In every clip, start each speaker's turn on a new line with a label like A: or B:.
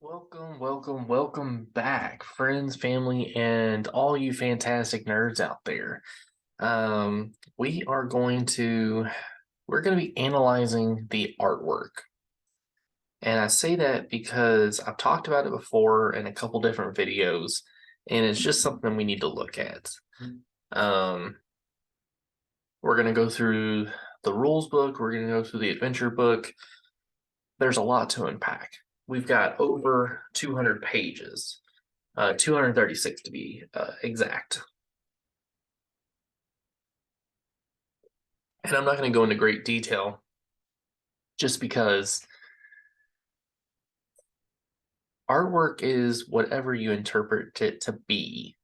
A: Welcome back, friends, family, and all you fantastic nerds out there. Um, we are going to we're going to be analyzing the artwork. And I say that because I've talked about it before in a couple different videos, and it's just something we need to look at. Um, we're going to go through the rules book, we're going to go through the adventure book. There's a lot to unpack. We've got over 200 pages. 236 to be exact. And I'm not going to go into great detail just because artwork is whatever you interpret it to be.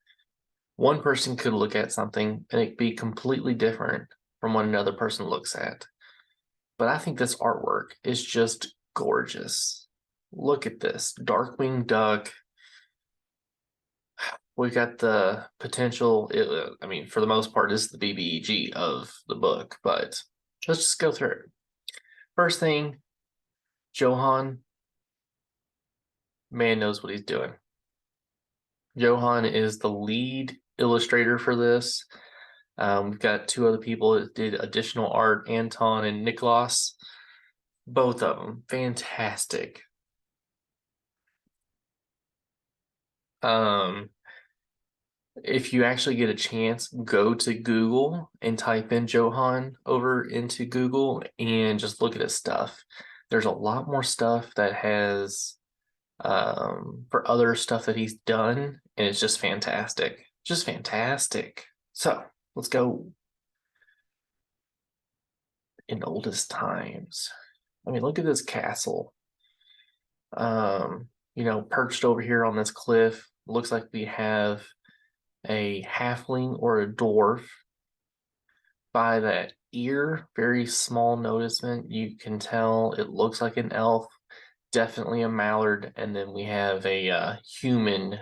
A: One person could look at something and it be completely different from what another person looks at. But I think this artwork is just gorgeous. Look at this Darkwing Duck. We got the potential. I mean, for the most part, this is the BBEG of the book, but let's just go through it. First thing, Johan, man knows what he's doing. Johan is the lead illustrator for this. We've got two other people that did additional art, Anton and Niklas. Both of them, fantastic. If you actually get a chance, go to Google and type in Johan over into Google and just look at his stuff. There's a lot more stuff that has for other stuff that he's done, and it's just fantastic. Just fantastic. So let's go in oldest times. I mean, look at this castle. Perched over here on this cliff. Looks like we have a halfling or a dwarf. By that ear, very small noticement, you can tell it looks like an elf, definitely a mallard, and then we have a human.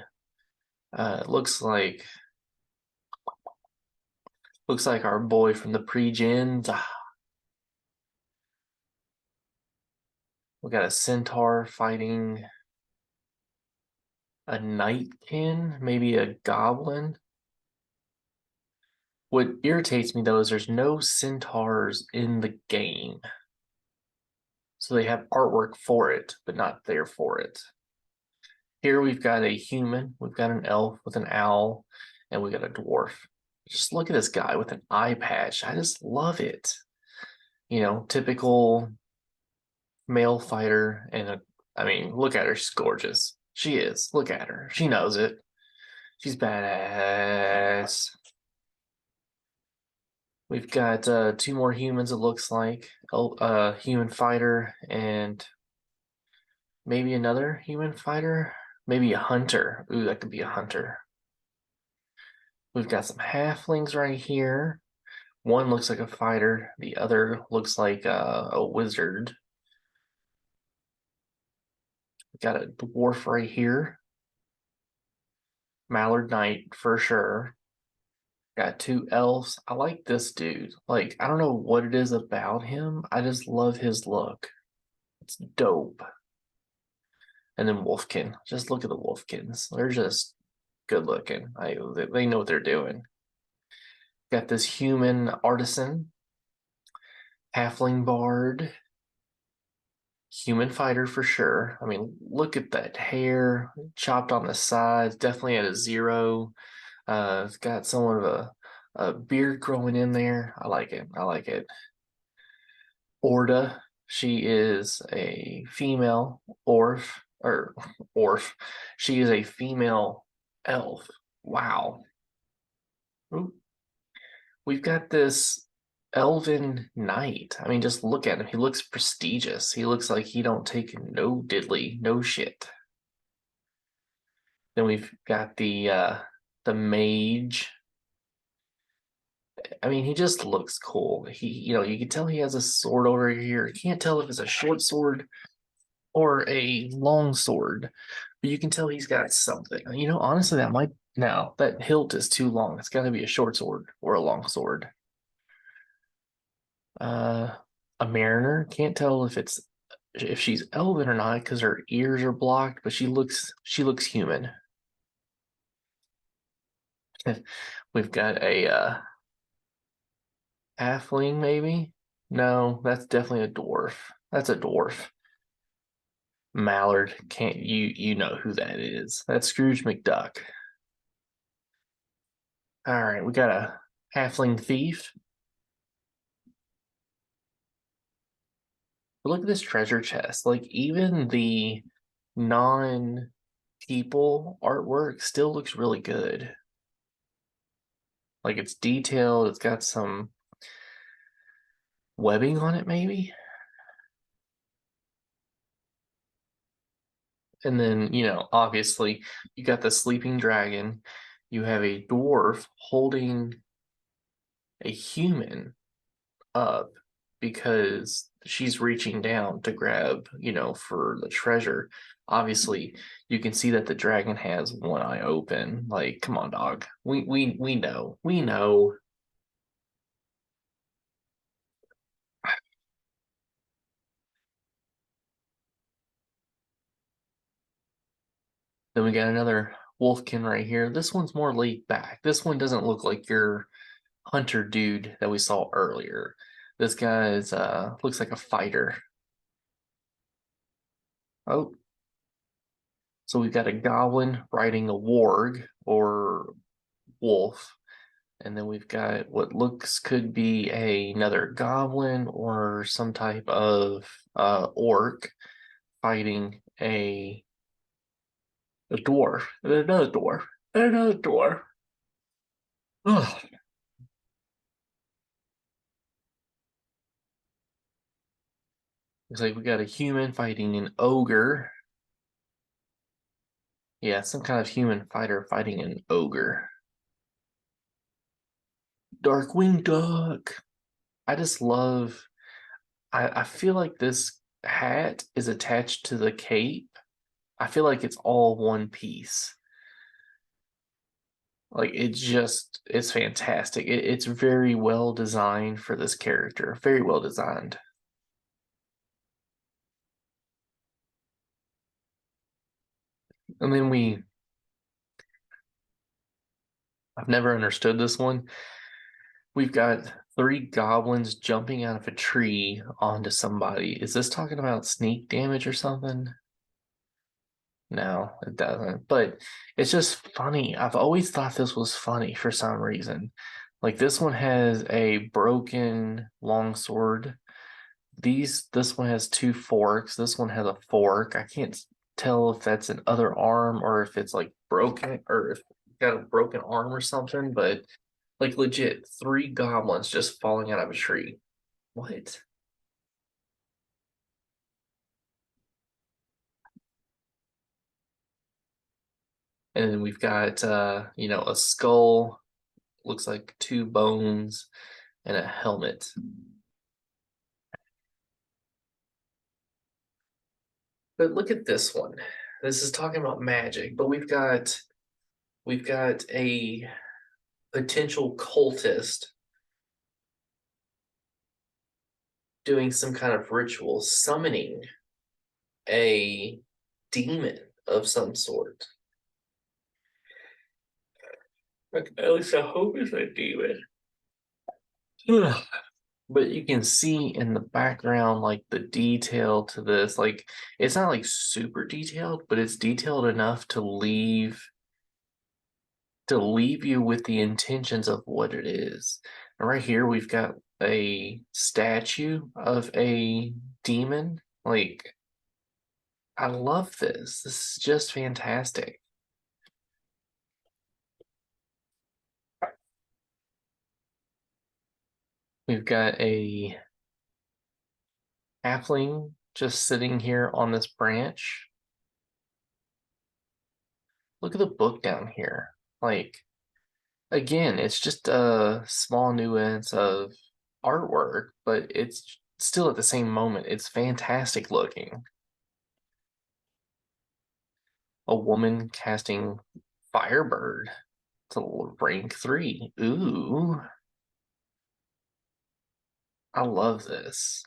A: It looks like our boy from the pre-gens. We got a centaur fighting a nightkin, maybe a goblin. What irritates me though is there's no centaurs in the game. So they have artwork for it, but not there for it. Here we've got a human, we've got an elf with an owl, and we got a dwarf. Just look at this guy with an eye patch. I just love it. Typical male fighter, and I mean, look at her, she's gorgeous. She is. Look at her. She knows it. She's badass. We've got two more humans, it looks like. Human fighter and maybe another human fighter. Maybe a hunter. Ooh, that could be a hunter. We've got some halflings right here. One looks like a fighter. The other looks like a wizard. We've got a dwarf right here. Mallard Knight for sure. Got two elves. I like this dude. Like, I don't know what it is about him. I just love his look. It's dope. And then Wolfkin. Just look at the Wolfkins. They're just good looking. They know what they're doing. Got this human artisan, halfling bard, human fighter for sure. I mean, look at that hair chopped on the sides, definitely at a zero. It's got somewhat of a beard growing in there. I like it. I like it. Orda, she is a female orf. She is a female elf. Wow. Ooh. We've got this elven knight. I mean, just look at him. He looks prestigious. He looks like he don't take no diddly, no shit. Then we've got the mage. I mean, he just looks cool. You can tell he has a sword over here. You can't tell if it's a short sword or a long sword, but you can tell he's got something. Honestly, that hilt is too long. It's got to be a short sword or a long sword. A mariner, can't tell if it's if she's elven or not because her ears are blocked, but she looks human. We've got a halfling, maybe? No, that's definitely a dwarf. That's a dwarf. Mallard, can't you know who that is? That's Scrooge McDuck. All right, we got a halfling thief. But look at this treasure chest. Like even the non-people artwork still looks really good. Like it's detailed, it's got some webbing on it, maybe. And then, obviously, you got the sleeping dragon. You have a dwarf holding a human up because she's reaching down to grab, for the treasure. Obviously, you can see that the dragon has one eye open. Like, come on, dog. We know. We know. Then we got another wolfkin right here. This one's more laid back. This one doesn't look like your hunter dude that we saw earlier. This guy's looks like a fighter. Oh, so we've got a goblin riding a warg or wolf, and then we've got what looks could be another goblin or some type of orc fighting a dwarf and another dwarf and another dwarf. Ugh. Looks like we got a human fighting an ogre. Yeah, some kind of human fighter fighting an ogre. Darkwing Duck. I just love. I feel like this hat is attached to the cape. I feel like it's all one piece. Like it's fantastic. It's very well designed for this character. Very well designed. And then I've never understood this one. We've got three goblins jumping out of a tree onto somebody. Is this talking about sneak damage or something? No, it doesn't. But it's just funny. I've always thought this was funny for some reason. Like this one has a broken longsword. This one has two forks. This one has a fork. I can't tell if that's an other arm or if it's like broken or if it's got a broken arm or something, but like legit three goblins just falling out of a tree. What? And then we've got a skull, looks like two bones and a helmet. But look at this one. This is talking about magic, but we've got a potential cultist doing some kind of ritual, summoning a demon of some sort. Like, at least I hope it's a demon. But you can see in the background like the detail to this. Like it's not like super detailed, but it's detailed enough to leave you with the intentions of what it is. And right here we've got a statue of a demon. Like I love this. This is just fantastic. We've got a halfling just sitting here on this branch. Look at the book down here. Like again, it's just a small nuance of artwork, but it's still at the same moment, it's fantastic looking. A woman casting Firebird to rank 3. Ooh, I love this.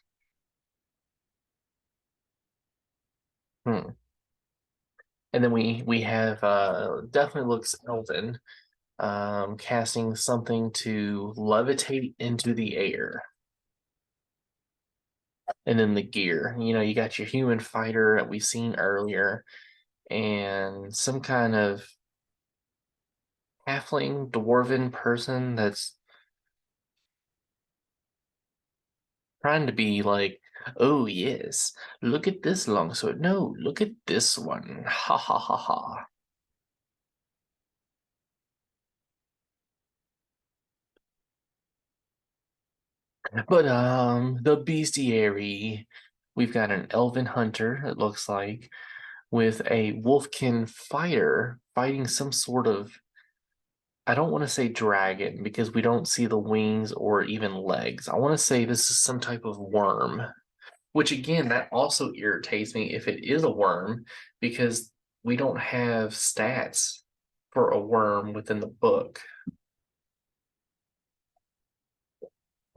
A: Hmm. And then we have definitely looks elven. Casting something to levitate into the air. And then the gear, you got your human fighter that we've seen earlier, and some kind of halfling dwarven person that's trying to be like, oh yes, look at this longsword. No, look at this one. Ha ha ha ha. But the bestiary, we've got an elven hunter, it looks like, with a wolfkin fighter fighting some sort of, I don't want to say dragon because we don't see the wings or even legs. I want to say this is some type of worm, which again, that also irritates me if it is a worm because we don't have stats for a worm within the book.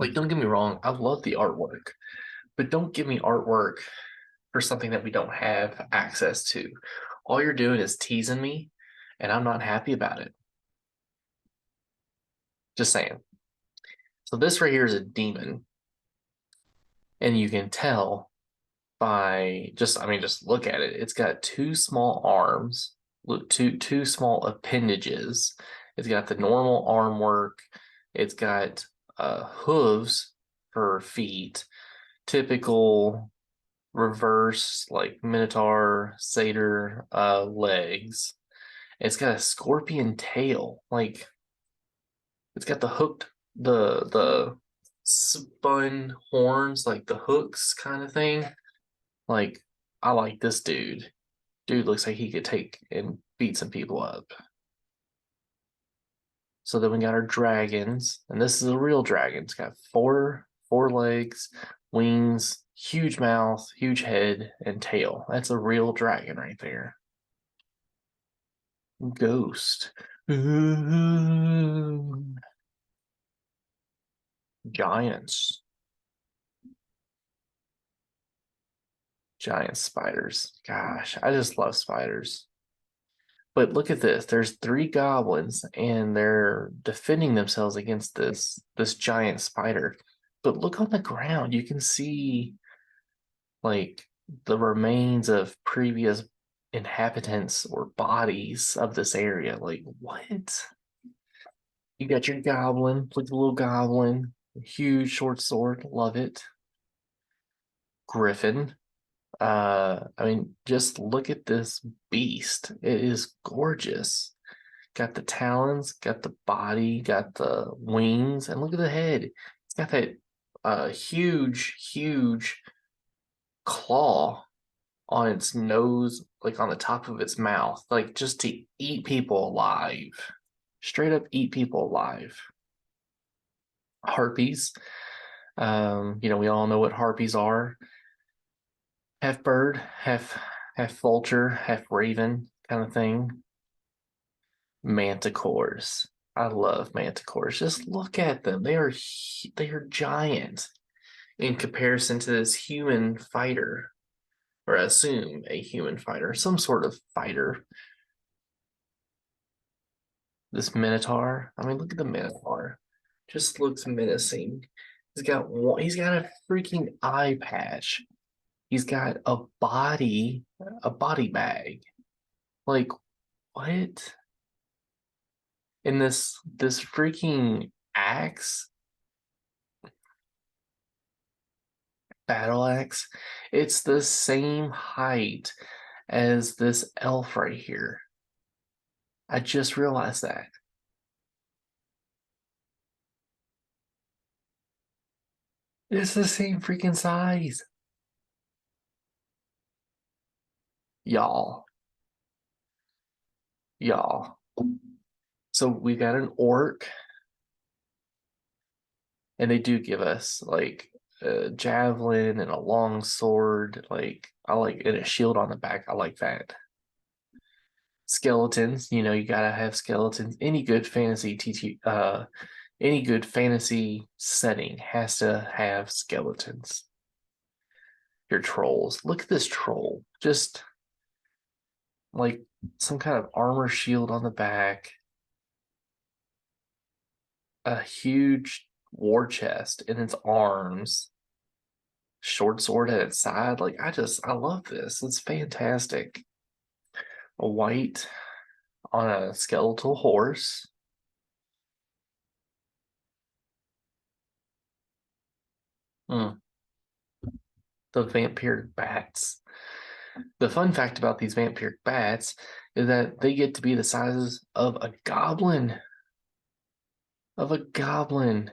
A: Like, don't get me wrong, I love the artwork, but don't give me artwork for something that we don't have access to. All you're doing is teasing me, and I'm not happy about it. Just saying. So this right here is a demon, and you can tell by just, I mean, just look at it. It's got two small arms, two small appendages. It's got the normal arm work. It's got hooves for feet, typical reverse like Minotaur satyr legs. It's got a scorpion tail, like it's got the hooked the spun horns, like the hooks kind of thing. Like, I like this dude. Dude looks like he could take and beat some people up. So then we got our dragons, and this is a real dragon. It's got four legs, wings, huge mouth, huge head, and tail. That's a real dragon right there. Ghost. Giants. Giant spiders. Gosh, I just love spiders. But look at this. There's three goblins and they're defending themselves against this giant spider. But look on the ground. You can see like the remains of previous inhabitants or bodies of this area. Like what? You got your goblin, look at the little goblin, huge short sword, love it. Griffin. I mean, just look at this beast. It is gorgeous. Got the talons, got the body, got the wings, and look at the head. It's got that huge claw on its nose, like on the top of its mouth, like just to eat people alive. Straight up eat people alive. Harpies. We all know what harpies are. Half bird, half vulture, half raven kind of thing. Manticores. I love manticores. Just look at them. They are giant in comparison to this human fighter, or assume a human fighter, some sort of fighter. This minotaur. I mean, look at the minotaur. Just looks menacing. He's got a freaking eye patch. He's got a body bag. Like what? And this freaking axe, battle axe, it's the same height as this elf right here. I just realized that. It's the same freaking size. Y'all. Y'all. So we got an orc, and they do give us like a javelin and a long sword. Like I like and a shield on the back. I like that. Skeletons, you gotta have skeletons. Any good fantasy setting has to have skeletons. Your trolls. Look at this troll. Just like some kind of armor shield on the back, a huge war chest in its arms, short sword at its side. Like I love this. It's fantastic. A white on a skeletal horse. Mm, the vampiric bats. The fun fact about these vampiric bats is that they get to be the sizes of a goblin. Of a goblin.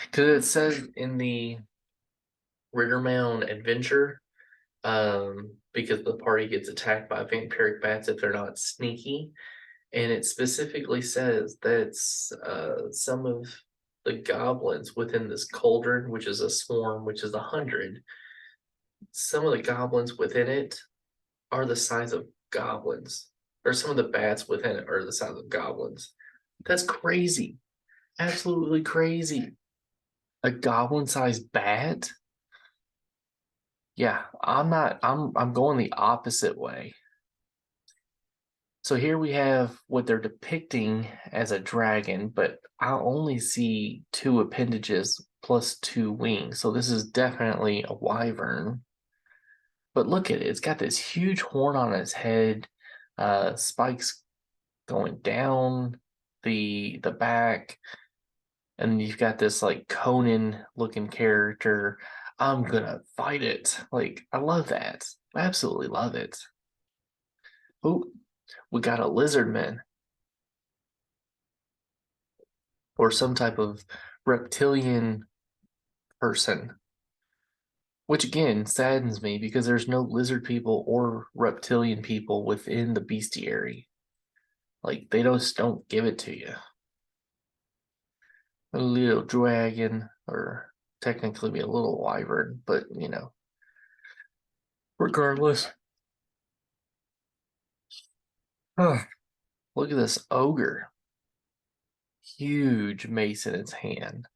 A: Because it says in the Rittermound adventure, because the party gets attacked by vampiric bats if they're not sneaky. And it specifically says that some of the goblins within this cauldron, which is a swarm, which is 100, some of the goblins within it are the size of goblins, or some of the bats within it are the size of goblins. That's crazy. Absolutely crazy. A goblin-sized bat? Yeah, I'm going the opposite way. So here we have what they're depicting as a dragon, but I only see two appendages plus two wings. So this is definitely a wyvern. But look at it. It's got this huge horn on its head, spikes going down the back, and you've got this like Conan looking character. I'm gonna fight it. Like, I love that. I absolutely love it. Oh, we got a lizardman or some type of reptilian person, which again saddens me because there's no lizard people or reptilian people within the bestiary. Like, they just don't give it to you. A little dragon, or technically be a little wyvern, but regardless. Huh, look at this ogre. Huge mace in its hand.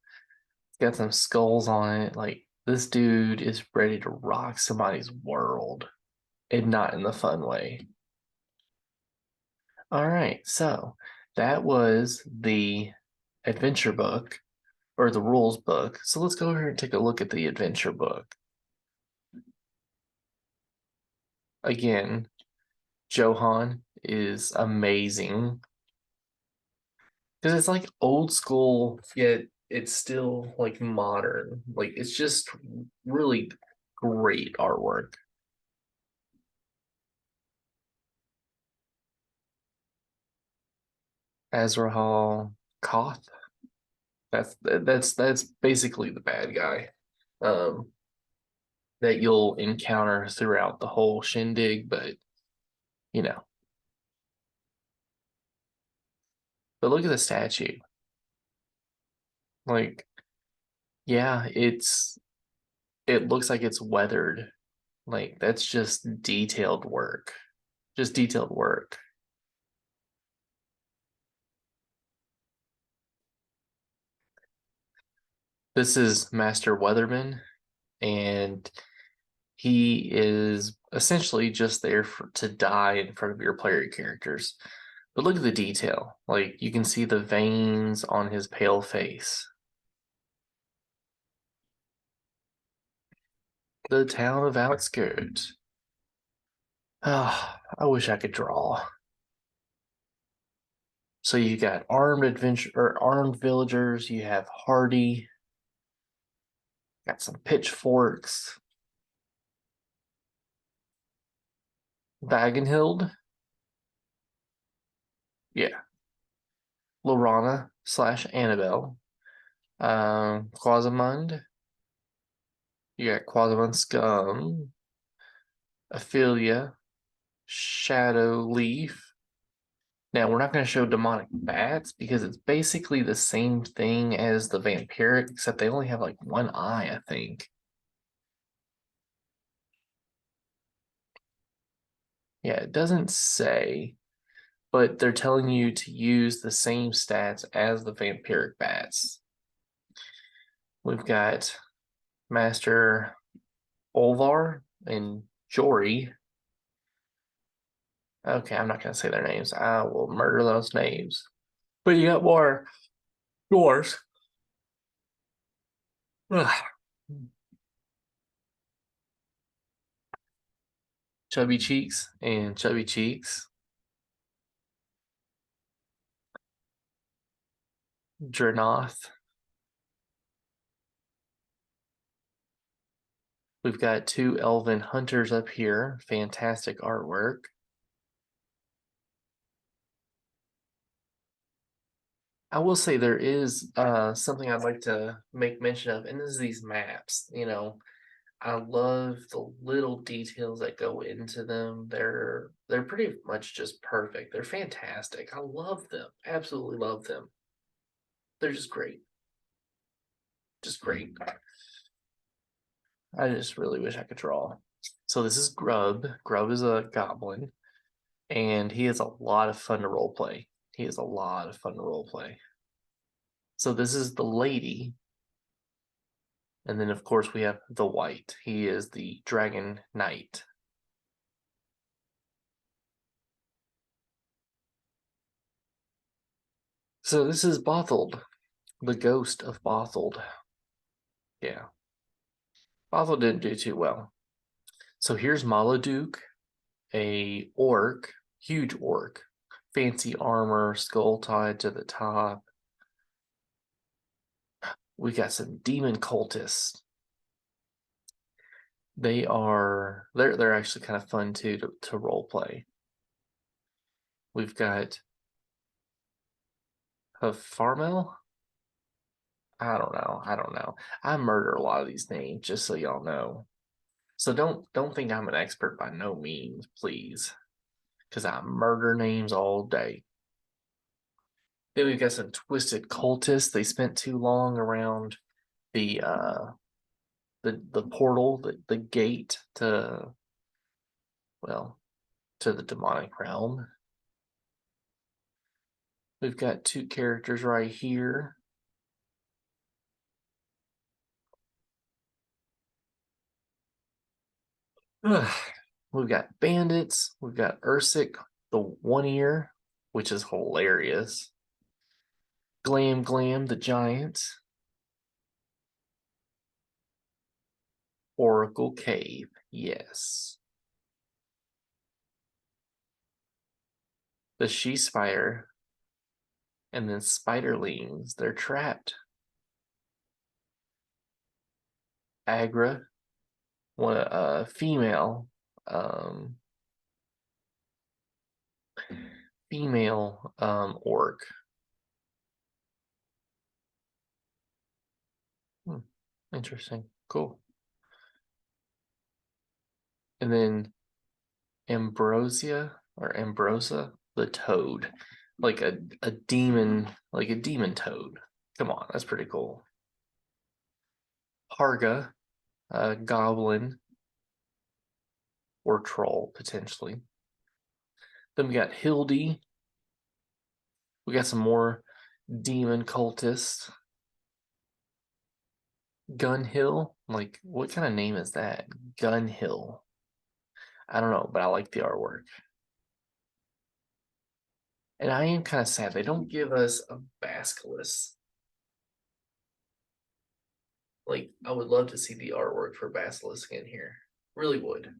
A: It's got some skulls on it. Like, this dude is ready to rock somebody's world, and not in the fun way. All right, so that was the adventure book or the rules book. So let's go over here and take a look at the adventure book. Again, Johann is amazing because it's like old school, yet it's still like modern. Like, it's just really great artwork. Azrahal Koth. That's basically the bad guy um, that you'll encounter throughout the whole shindig. But you know, but look at the statue. Like, yeah, it looks like it's weathered. Like, that's just detailed work. Just detailed work. This is Master Weatherman, and he is essentially just there to die in front of your player characters. But look at the detail. Like, you can see the veins on his pale face. The town of Outskirts. Ah, I wish I could draw. So you got armed adventure or armed villagers. You have Hardy. Got some pitchforks. Vagenhild. Yeah. Lorana slash Annabelle. Quasimund. You got Quasimund Scum. Ophelia. Shadow Leaf. Now, we're not going to show demonic bats because it's basically the same thing as the vampiric, except they only have like one eye, I think. Yeah, it doesn't say, but they're telling you to use the same stats as the vampiric bats. We've got Master Olvar and Jory. Okay, I'm not gonna say their names. I will murder those names. But you got more yours. Chubby Cheeks and Chubby Cheeks. Dranoth. We've got two elven hunters up here. Fantastic artwork. I will say there is something I'd like to make mention of, and this is these maps. I love the little details that go into them. They're pretty much just perfect. They're fantastic. I love them. Absolutely love them. They're just great. Just great. I just really wish I could draw. So this is Grub. Grub is a goblin, and he is a lot of fun to role play. He is a lot of fun to role play. So this is the lady, and then of course we have the white. He is the dragon knight. So this is Bothold, the ghost of Bothold. Yeah, Bothold didn't do too well. So here's Maladuke, a orc, huge orc, fancy armor, skull tied to the top. We got some demon cultists. They're actually kind of fun too to role play. We've got a Farmel. I don't know. I don't know. I murder a lot of these names, just so y'all know. So don't think I'm an expert by no means, please, because I murder names all day. Then we've got some twisted cultists. They spent too long around the the portal, the gate to, well, to the demonic realm. We've got two characters right here. We've got bandits. We've got Ursik, the one ear, which is hilarious. Glam Glam, the giant. Oracle Cave, yes. The she spider, and then spiderlings. They're trapped. Agra, one female, um, orc. Hmm, interesting. Cool. And then Ambrosia or Ambrosa, the toad, like a demon, like a demon toad. Come on, that's pretty cool. Harga, a goblin or troll potentially. Then we got Hildy. We got some more demon cultists. Gunhill, like what kind of name is that? Gunhill. I don't know, but I like the artwork. And I am kind of sad they don't give us a Basilisk. Like, I would love to see the artwork for Basilisk in here. Really would.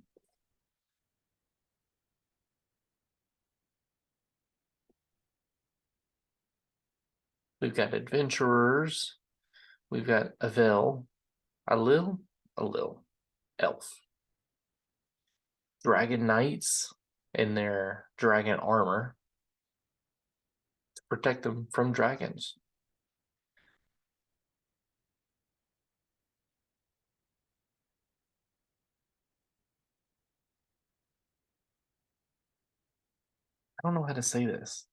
A: We've got adventurers. We've got Avel, Alil, elf. Dragon knights in their dragon armor to protect them from dragons. I don't know how to say this.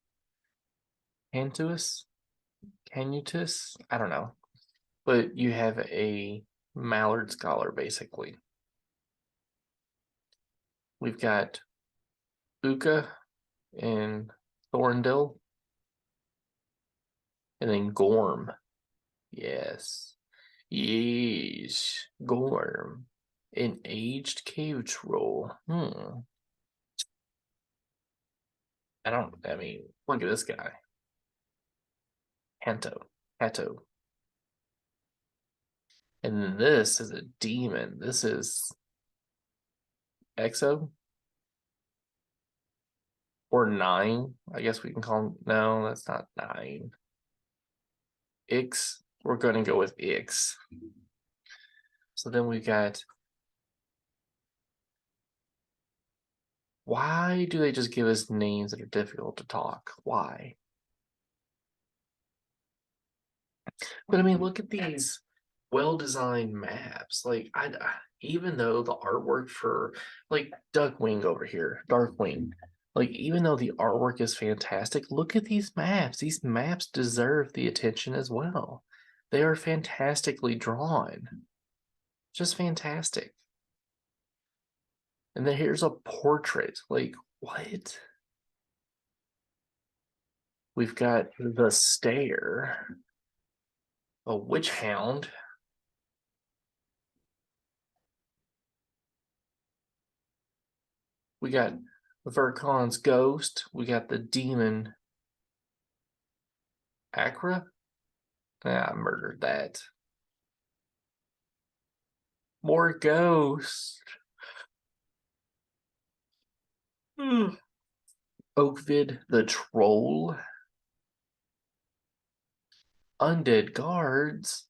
A: Cantus? Canutus? I don't know. But you have a mallard scholar basically. We've got Uka and Thorndale, and then Gorm. Yes. Yes. Gorm. An aged cave troll. I mean, look at this guy. Hato. And then this is a demon. This is Exo or 9. I guess we can call him. No, that's not 9. Ix. We're going to go with Ix. So then we got. Why do they just give us names that are difficult to talk? Why? But I mean, look at these well-designed maps. Like even though the artwork for like Duckwing over here, Darkwing, like even though the artwork is fantastic, look at these maps. These maps deserve the attention as well. They are fantastically drawn. Just fantastic. And then here's a portrait. Like, what? We've got the Stare, a Witch Hound. We got Vercon's Ghost. We got the Demon Acra. I murdered that. More ghosts. Oakvid the Troll. Undead Guards.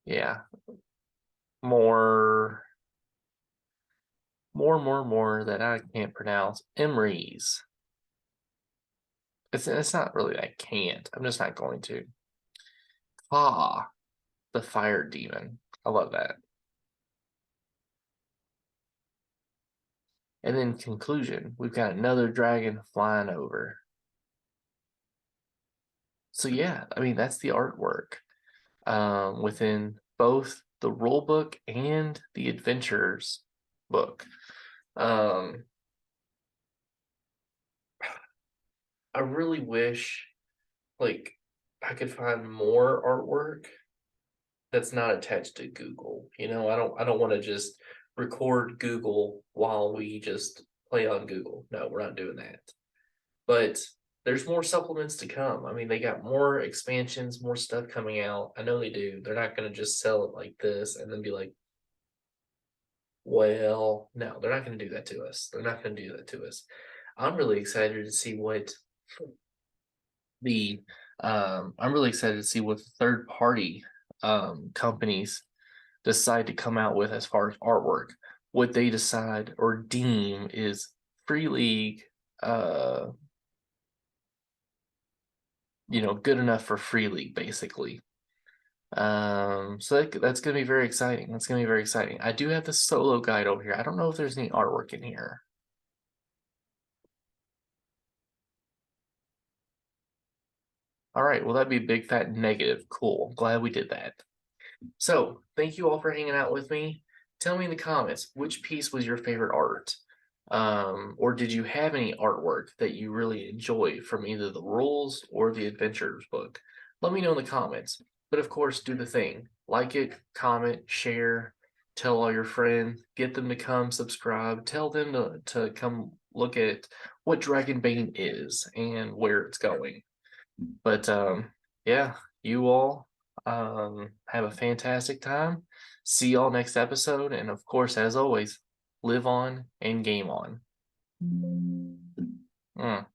A: Yeah. More that I can't pronounce. Emery's. It's not really I can't. I'm just not going to. Ah, the Fire Demon. I love that. And then conclusion, we've got another dragon flying over. So yeah, I mean that's the artwork within both the rule book and the adventures book. I really wish like I could find more artwork that's not attached to Google. You know, I don't want to just record Google while we just play on Google. No, we're not doing that. But there's more supplements to come. I mean, they got more expansions, more stuff coming out. I know they do. They're not going to just sell it like this and then be like, well, no, they're not going to do that to us. They're not going to do that to us. I'm really excited to see what the I'm really excited to see what third party companies decide to come out with as far as artwork. What they decide or deem is Free League good enough for Free League, basically. So that's gonna be very exciting. That's gonna be very exciting. I do have the solo guide over here. I don't know if there's any artwork in here. All right, well that'd be a big fat negative. Cool. Glad we did that. So thank you all for hanging out with me. Tell me in the comments which piece was your favorite art. Or did you have any artwork that you really enjoy from either the rules or the adventures book? Let me know in the comments. But of course, do the thing. Like it, comment, share, tell all your friends, get them to come subscribe, tell them to come look at what Dragonbane is and where it's going. But yeah, you all have a fantastic time. See y'all next episode. And of course, as always, live on and game on. Mm.